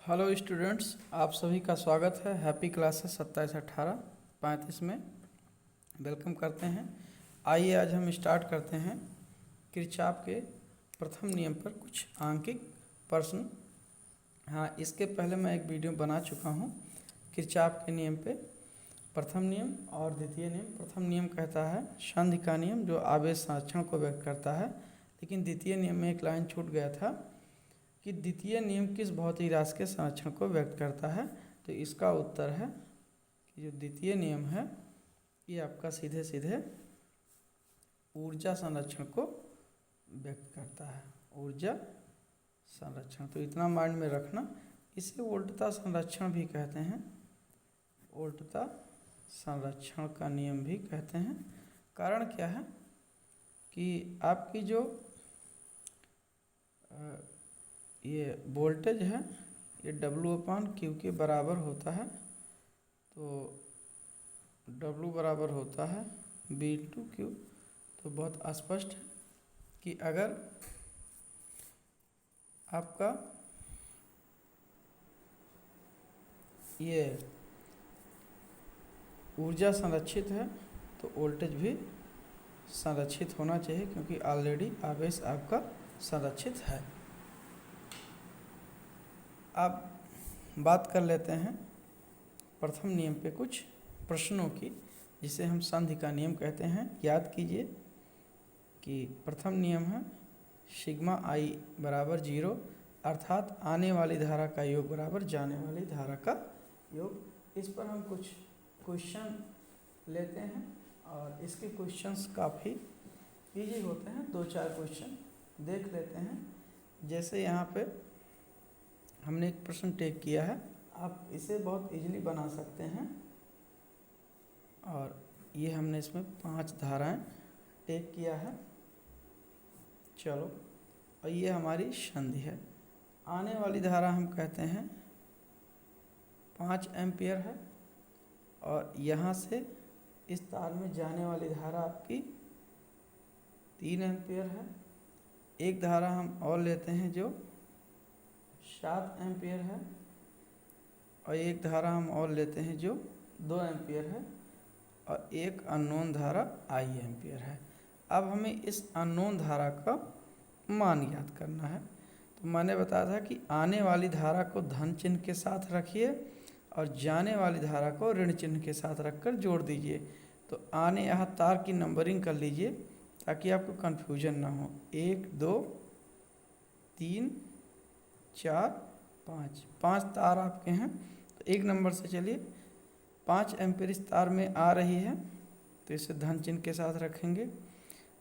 Hello students, आप सभी का स्वागत है हैप्पी क्लासेस 27-18-35 में। वेलकम करते हैं। आइए आज हम स्टार्ट करते हैं किरचॉफ के प्रथम नियम पर कुछ आंकिक प्रश्न। हाँ, इसके पहले मैं एक वीडियो बना चुका हूँ किरचॉफ के नियम पे। प्रथम नियम और द्वितीय नियम। प्रथम नियम कहता है संधि का नियम जो आवेश संरक्षण को व्यक्त करता है, लेकिन द्वितीय नियम में एक लाइन छूट गया था कि द्वितीय नियम किस भौतिक राशि के संरक्षण को व्यक्त करता है। तो इसका उत्तर है कि जो द्वितीय नियम है ये आपका सीधे सीधे ऊर्जा संरक्षण को व्यक्त करता है। ऊर्जा संरक्षण, तो इतना माइंड में रखना। इसे वोल्टता संरक्षण भी कहते हैं, वोल्टता संरक्षण का नियम भी कहते हैं। कारण क्या है कि आपकी जो ये वोल्टेज है ये W/Q के बराबर होता है। तो W बराबर होता है V/Q। तो बहुत स्पष्ट है कि अगर आपका ये ऊर्जा संरक्षित है तो वोल्टेज भी संरक्षित होना चाहिए, क्योंकि ऑलरेडी आवेश आपका संरक्षित है। अब बात कर लेते हैं प्रथम नियम पे कुछ प्रश्नों की, जिसे हम संधि का नियम कहते हैं। याद कीजिए कि प्रथम नियम है सिग्मा I बराबर 0, अर्थात आने वाली धारा का योग बराबर जाने वाली धारा का योग। इस पर हम कुछ क्वेश्चन लेते हैं और इसके क्वेश्चंस काफ़ी इजी होते हैं। 2-4 क्वेश्चन देख लेते हैं। जैसे यहाँ पे हमने एक प्रश्न टेक किया है, आप इसे बहुत इजीली बना सकते हैं। और ये हमने इसमें 5 धाराएं टेक किया है। चलो, और ये हमारी संधि है। आने वाली धारा हम कहते हैं 5 एम्पियर है, और यहाँ से इस तार में जाने वाली धारा आपकी 3 एम्पियर है। एक धारा हम और लेते हैं जो 7 एम्पियर है, और एक धारा हम और लेते हैं जो 2 एम्पियर है, और एक अननोन धारा I एम्पियर है। अब हमें इस अननोन धारा का मान याद करना है। तो मैंने बताया था कि आने वाली धारा को धन चिन्ह के साथ रखिए और जाने वाली धारा को ऋण चिन्ह के साथ रखकर जोड़ दीजिए। तो आने यहाँ तार की नंबरिंग कर लीजिए ताकि आपको कन्फ्यूजन ना हो। 1 2 3 4 5 तार आपके हैं। तो एक नंबर से चलिए, 5 एम्पीयर इस तार में आ रही है तो इसे धन चिन्ह के साथ रखेंगे।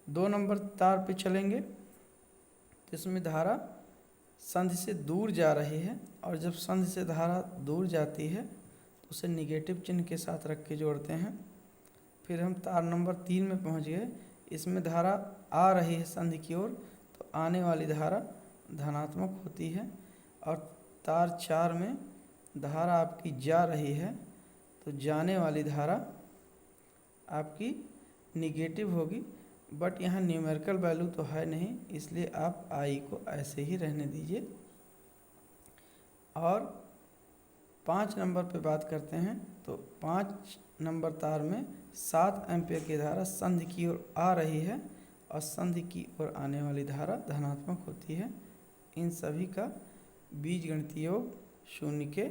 2 नंबर तार पे चलेंगे तो इसमें धारा संधि से दूर जा रही है, और जब संधि से धारा दूर जाती है तो उसे निगेटिव चिन्ह के साथ रख के जोड़ते हैं। फिर हम तार नंबर 3 में पहुंच गए। इसमें धारा आ रही है संधि की ओर, तो आने वाली धारा धनात्मक होती है। और तार 4 में धारा आपकी जा रही है, तो जाने वाली धारा आपकी निगेटिव होगी। बट यहाँ न्यूमेरिकल वैल्यू तो है नहीं, इसलिए आप I को ऐसे ही रहने दीजिए। और 5 नंबर पे बात करते हैं। तो 5 नंबर तार में 7 एम्पियर की धारा संधि की ओर आ रही है, और संधि की ओर आने वाली धारा धनात्मक होती है। इन सभी का बीजगणितीय योग 0 के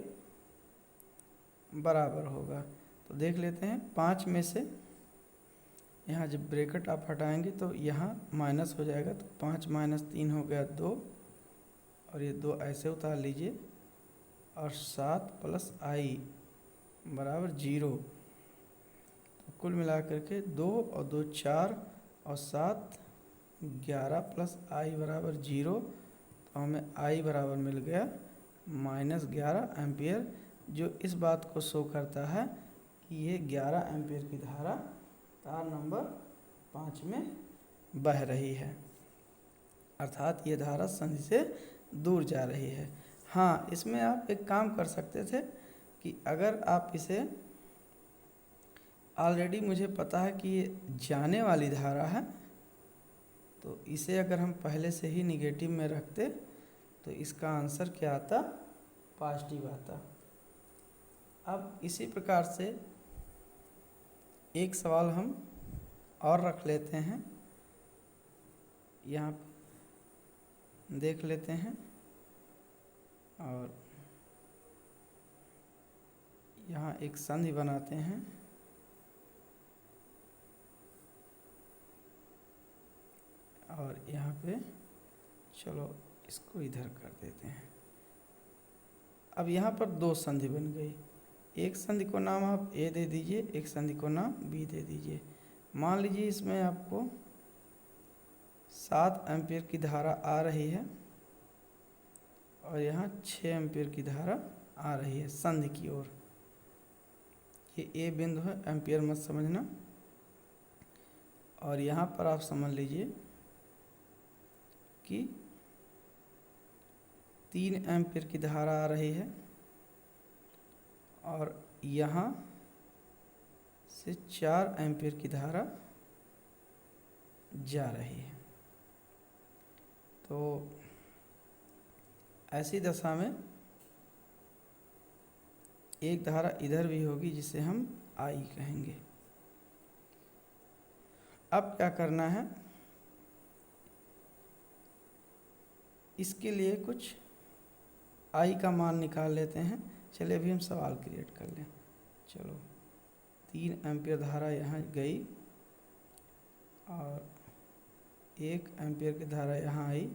बराबर होगा। तो देख लेते हैं। 5 में से यहाँ जब ब्रैकेट आप हटाएंगे तो यहाँ माइनस हो जाएगा, तो 5 - 3 हो गया 2, और ये 2 ऐसे उतार लीजिए, और 7 + I बराबर 0। तो कुल मिला करके 2 और 2 4 और 7 11 + I बराबर 0। तो हमें I बराबर मिल गया -11 एम्पियर, जो इस बात को शो करता है कि ये 11 एम्पियर की धारा तार नंबर 5 में बह रही है, अर्थात ये धारा संधि से दूर जा रही है। हाँ, इसमें आप एक काम कर सकते थे कि अगर आप इसे ऑलरेडी मुझे पता है कि ये जाने वाली धारा है, तो इसे अगर हम पहले से ही निगेटिव में रखते तो इसका आंसर क्या आता, पॉजिटिव आता। अब इसी प्रकार से एक सवाल हम और रख लेते हैं, यहाँ देख लेते हैं और यहाँ एक संधि बनाते हैं। और यहाँ पे चलो इसको इधर कर देते हैं। अब यहाँ पर दो संधि बन गई, एक संधि को नाम आप ए दे दीजिए, एक संधि को नाम बी दे दीजिए। मान लीजिए इसमें आपको 7 एम्पीयर की धारा आ रही है और यहाँ 6 एम्पीयर की धारा आ रही है संधि की ओर। ये ए बिंदु है, एम्पीयर मत समझना। और यहाँ पर आप समझ लीजिए कि 3 एम्पीयर की धारा आ रही है और यहाँ से 4 एम्पीयर की धारा जा रही है। तो ऐसी दशा में एक धारा इधर भी होगी जिसे हम आई कहेंगे। अब क्या करना है, इसके लिए कुछ आई का मान निकाल लेते हैं। चलिए अभी हम सवाल क्रिएट कर लें। चलो 3 एम्पीयर धारा यहाँ गई और 1 एम्पीयर की धारा यहाँ आई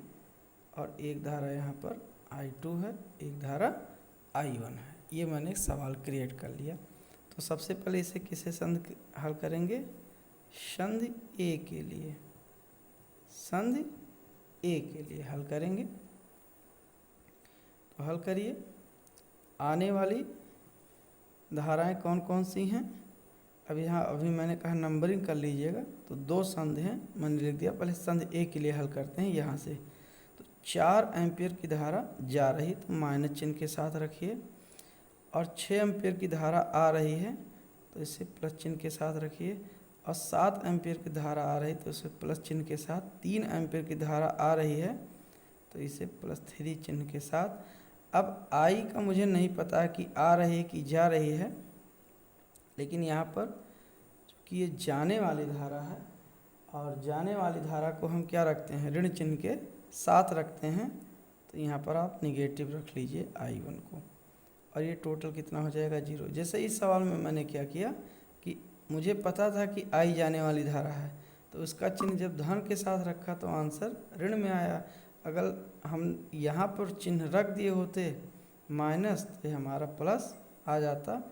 और एक धारा यहाँ पर I2 है, एक धारा I1 है। ये मैंने एक सवाल क्रिएट कर लिया। तो सबसे पहले इसे किसे संधि हल करेंगे, संधि ए के लिए, संधि ए के लिए हल करेंगे। तो हल करिए। आने वाली धाराएं कौन कौन सी हैं, अब यहाँ अभी मैंने कहा नंबरिंग कर लीजिएगा। तो 2 संधि हैं, मैंने लिख दिया। पहले संधि ए के लिए हल करते हैं। यहाँ से तो 4 एम्पीयर की धारा जा रही, तो माइनस चिन्ह के साथ रखिए। और 6 एम्पीयर की धारा आ रही है तो इसे प्लस चिन्ह के साथ रखिए। और 7 एम्पीयर की धारा आ रही तो इसे प्लस चिन्ह के साथ। 3 एम्पीयर की धारा आ रही है तो इसे +3 चिन्ह के साथ। अब आई का मुझे नहीं पता कि आ रही कि जा रही है, लेकिन यहाँ पर चूँकि ये जाने वाली धारा है और जाने वाली धारा को हम क्या रखते हैं, ऋण चिन्ह के साथ रखते हैं। तो यहाँ पर आप निगेटिव रख लीजिए I1 को, और ये टोटल कितना हो जाएगा 0। जैसे इस सवाल में मैंने क्या किया कि मुझे पता था कि आई जाने वाली धारा है, तो उसका चिन्ह जब धन के साथ रखा तो आंसर ऋण में आया। अगर हम यहाँ पर चिन्ह रख दिए होते माइनस तो हमारा प्लस आ जाता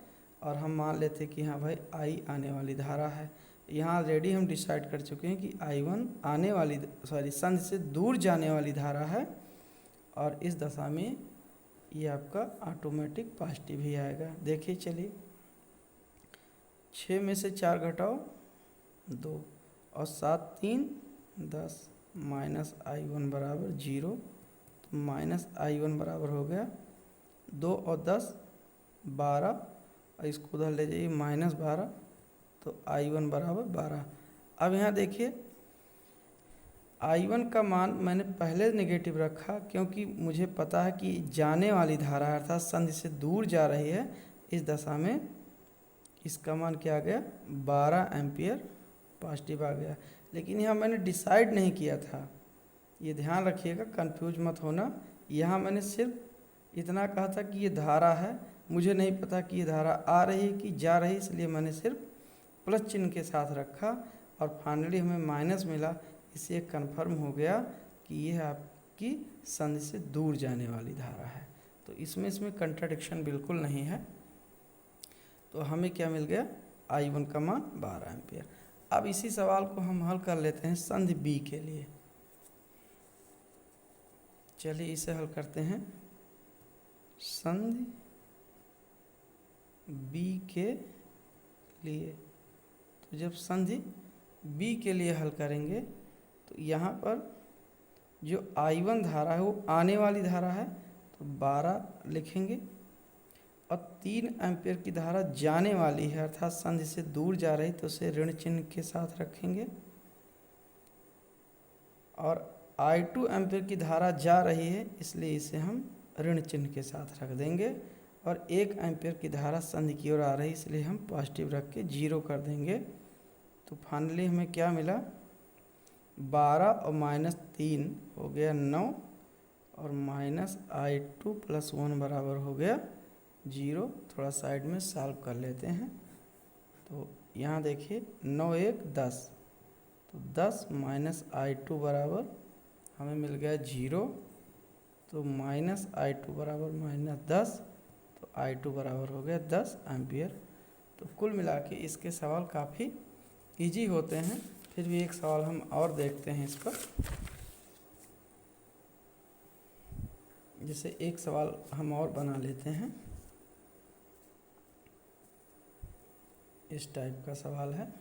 और हम मान लेते कि हाँ भाई आई आने वाली धारा है। यहाँ ऑलरेडी हम डिसाइड कर चुके हैं कि I1 आने वाली संधि से दूर जाने वाली धारा है और इस दशा में ये आपका ऑटोमेटिक पॉजिटिव ही आएगा। देखिए चलिए, 6 में से 4 घटाओ 2 और 7 3 10 माइनस I1 बराबर 0। तो माइनस I1 बराबर हो गया 2 और 10 12, और इसको उधर ले जाइए -12, तो I1 बराबर 12। अब यहाँ देखिए I1 का मान मैंने पहले नेगेटिव रखा क्योंकि मुझे पता है कि जाने वाली धारा अर्थात संधि से दूर जा रही है। इस दशा में इसका मान क्या आ गया, 12 एम्पीयर पॉजिटिव आ गया। लेकिन यहाँ मैंने डिसाइड नहीं किया था, ये ध्यान रखिएगा, कंफ्यूज मत होना। यहाँ मैंने सिर्फ इतना कहा था कि ये धारा है, मुझे नहीं पता कि ये धारा आ रही कि जा रही, इसलिए मैंने सिर्फ प्लस चिन्ह के साथ रखा और फाइनली हमें माइनस मिला। इससे कन्फर्म हो गया कि यह आपकी संधि से दूर जाने वाली धारा है। तो इसमें कंट्राडिक्शन बिल्कुल नहीं है। तो हमें क्या मिल गया, I1 का मान 12 एम्पीयर। अब इसी सवाल को हम हल कर लेते हैं संधि बी के लिए। चलिए इसे हल करते हैं। संधि बी के लिए, तो जब संधि बी के लिए हल करेंगे तो यहाँ पर जो I1 धारा है वो आने वाली धारा है, तो 12 लिखेंगे। और 3 एम्पीयर की धारा जाने वाली है अर्थात संधि से दूर जा रही, तो उसे ऋण चिन्ह के साथ रखेंगे। और I2 एम्पीयर की धारा जा रही है, इसलिए इसे हम ऋण चिन्ह के साथ रख देंगे और 1 एम्पियर की धारा संधि की ओर आ रही, इसलिए हम पॉजिटिव रख के 0 कर देंगे। तो फाइनली हमें क्या मिला, 12 और -3 हो गया 9 और -I2 + 1 बराबर हो गया 0। थोड़ा साइड में सॉल्व कर लेते हैं। तो यहाँ देखिए 9 1 10, तो 10 -I2 बराबर हमें मिल गया 0। तो -I2 बराबर -10, तो I2 बराबर हो गया 10 एम्पियर। तो कुल मिला के इसके सवाल काफ़ी इजी होते हैं। फिर भी एक सवाल हम और देखते हैं इस पर। जैसे एक सवाल हम और बना लेते हैं, इस टाइप का सवाल है।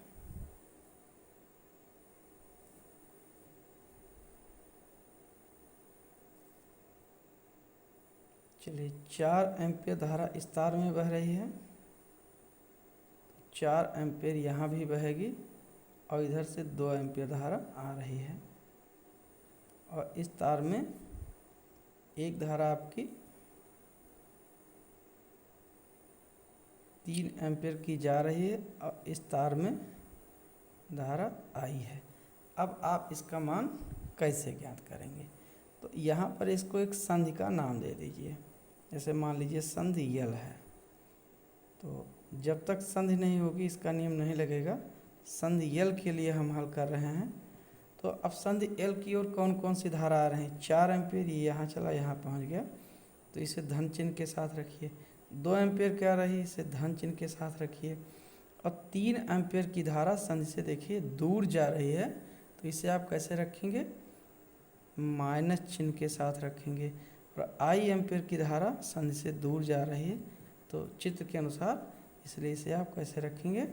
चलिए 4 एम्पियर धारा इस तार में बह रही है, 4 एम्पियर यहाँ भी बहेगी और इधर से 2 एम्पियर धारा आ रही है। और इस तार में एक धारा आपकी 3 एम्पियर की जा रही है और इस तार में धारा आई है। अब आप इसका मान कैसे ज्ञात करेंगे? तो यहाँ पर इसको एक संधि का नाम दे दीजिए। जैसे मान लीजिए संधि यल है, तो जब तक संधि नहीं होगी इसका नियम नहीं लगेगा। संधि यल के लिए हम हल कर रहे हैं। तो अब संधि यल की ओर कौन कौन सी धारा आ रही हैं? 4 एम्पियर, ये यहाँ चला, यहाँ पहुँच गया, तो इसे धन चिन्ह के साथ रखिए। 2 एम्पियर क्या रही, इसे धन चिन्ह के साथ रखिए। और 3 एम्पियर की धारा संधि से देखिए दूर जा रही है, तो इसे आप कैसे रखेंगे? माइनस चिन्ह के साथ रखेंगे। और I एम्पियर की धारा संधि से दूर जा रही है, तो चित्र के अनुसार, इसलिए इसे आप कैसे रखेंगे?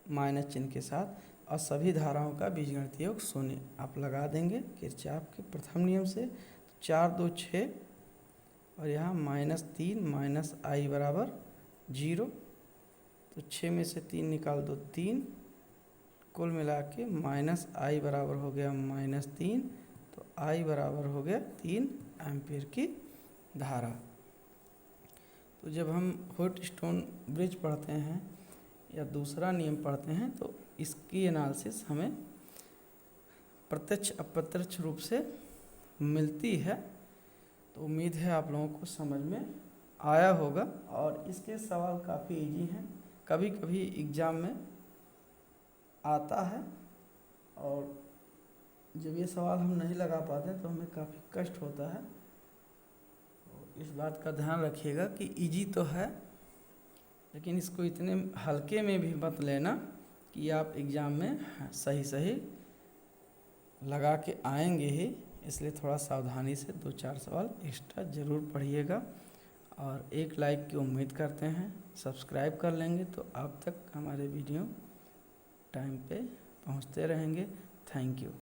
माइनस चिन्ह के साथ। और सभी धाराओं का बीजगणितीय योग 0 आप लगा देंगे किरचॉफ के प्रथम नियम से। 4 2 6 और यहाँ -3 -I बराबर 0। तो 6 में से 3 निकाल दो 3, कुल मिला के -I बराबर हो गया -3, तो I बराबर हो गया 3 एम्पियर की धारा। तो जब हम व्हाइटस्टोन ब्रिज पढ़ते हैं या दूसरा नियम पढ़ते हैं, तो इसकी एनालिसिस हमें प्रत्यक्ष अप्रत्यक्ष रूप से मिलती है। तो उम्मीद है आप लोगों को समझ में आया होगा। और इसके सवाल काफ़ी इजी हैं, कभी कभी एग्ज़ाम में आता है और जब ये सवाल हम नहीं लगा पाते तो हमें काफ़ी कष्ट होता है। तो इस बात का ध्यान रखिएगा कि इजी तो है, लेकिन इसको इतने हल्के में भी मत लेना कि आप एग्ज़ाम में सही लगा के आएंगे ही। इसलिए थोड़ा सावधानी से 2-4 सवाल एक्स्ट्रा ज़रूर पढ़िएगा। और एक लाइक की उम्मीद करते हैं, सब्सक्राइब कर लेंगे तो आप तक हमारे वीडियो टाइम पे पहुंचते रहेंगे। Thank you.